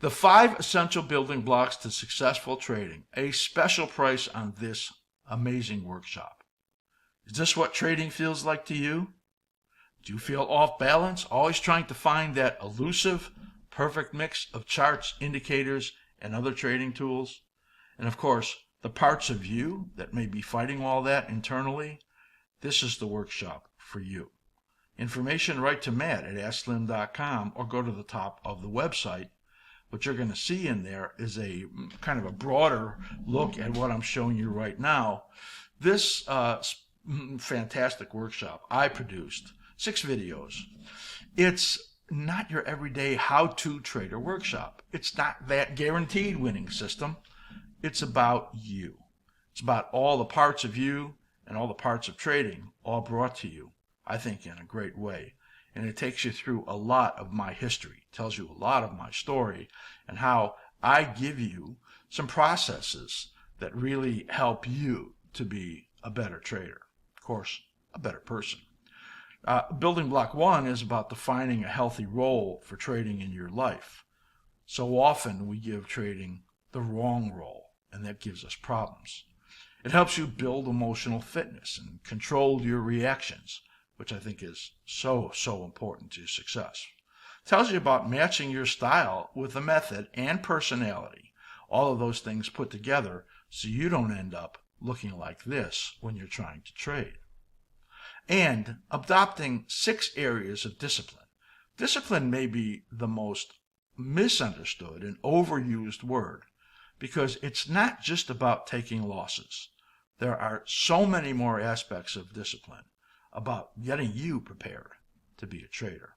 The 5 essential building blocks to successful trading. A special price on this amazing workshop. Is this what trading feels like to you? Do you feel off balance, always trying to find that elusive, perfect mix of charts, indicators, and other trading tools? And of course, the parts of you that may be fighting all that internally, this is the workshop for you. Information right to Matt at AskSlim.com or go to the top of the website. What you're going to see in there is a kind of a broader look at what I'm showing you right now. This fantastic workshop I produced, 6 videos. It's not your everyday how-to trader workshop. It's not that guaranteed winning system. It's about you. It's about all the parts of you and all the parts of trading all brought to you, I think, in a great way. And it takes you through a lot of my history, tells you a lot of my story, and how I give you some processes that really help you to be a better trader. Of course, a better person. Building block 1 is about defining a healthy role for trading in your life. So often we give trading the wrong role, and that gives us problems. It helps you build emotional fitness and control your reactions, which I think is so important to success. It tells you about matching your style with a method and personality, all of those things put together so you don't end up looking like this when you're trying to trade. And adopting 6 areas of discipline. Discipline may be the most misunderstood and overused word because it's not just about taking losses. There are so many more aspects of discipline about getting you prepared to be a trader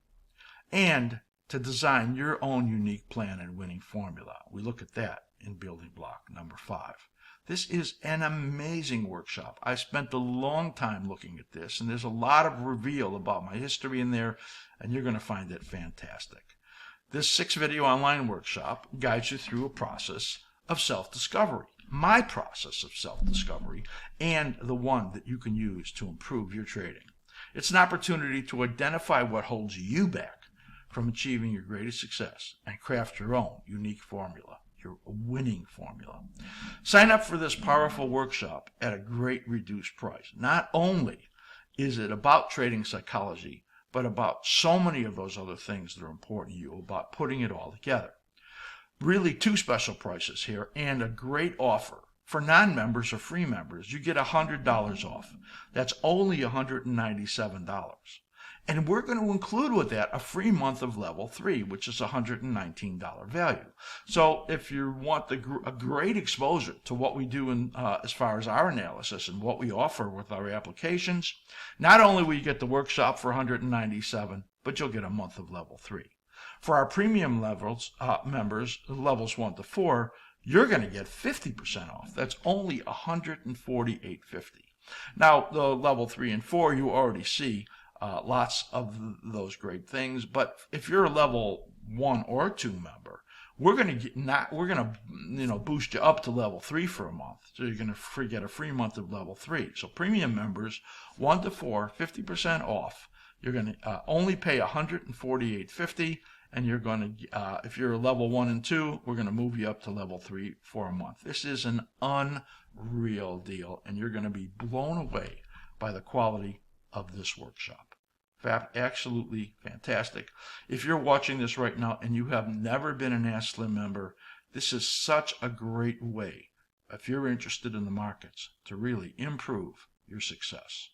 and to design your own unique plan and winning formula. We look at that in building block number 5. This is an amazing workshop. I spent a long time looking at this, and there's a lot of reveal about my history in there, and you're going to find it fantastic. This 6-video online workshop guides you through a process of self-discovery, my process of self-discovery, and the one that you can use to improve your trading. It's an opportunity to identify what holds you back from achieving your greatest success and craft your own unique formula, your winning formula. Sign up for this powerful workshop at a great reduced price. Not only is it about trading psychology, but about so many of those other things that are important to you, about putting it all together. Really 2 special prices here and a great offer. For non-members or free members, you get $100 off. That's only $197. And we're going to include with that a free month of level 3, which is $119 value. So if you want a great exposure to what we do in, as far as our analysis and what we offer with our applications, not only will you get the workshop for $197, but you'll get a month of level 3. For our premium levels, members, levels 1 to 4, you're going to get 50% off. That's only $148.50. Now, the level 3 and 4, you already see lots of those great things. But if you're a level 1 or 2 member, we're going to boost you up to level 3 for a month. So you're going to get a free month of level 3. So premium members 1 to 4, 50% off. You're going to only pay $148.50. And you're going to, if you're a level 1 and 2, we're going to move you up to level 3 for a month. This is an unreal deal, and you're going to be blown away by the quality of this workshop. Absolutely fantastic. If you're watching this right now and you have never been an Ask Slim member, this is such a great way, if you're interested in the markets, to really improve your success.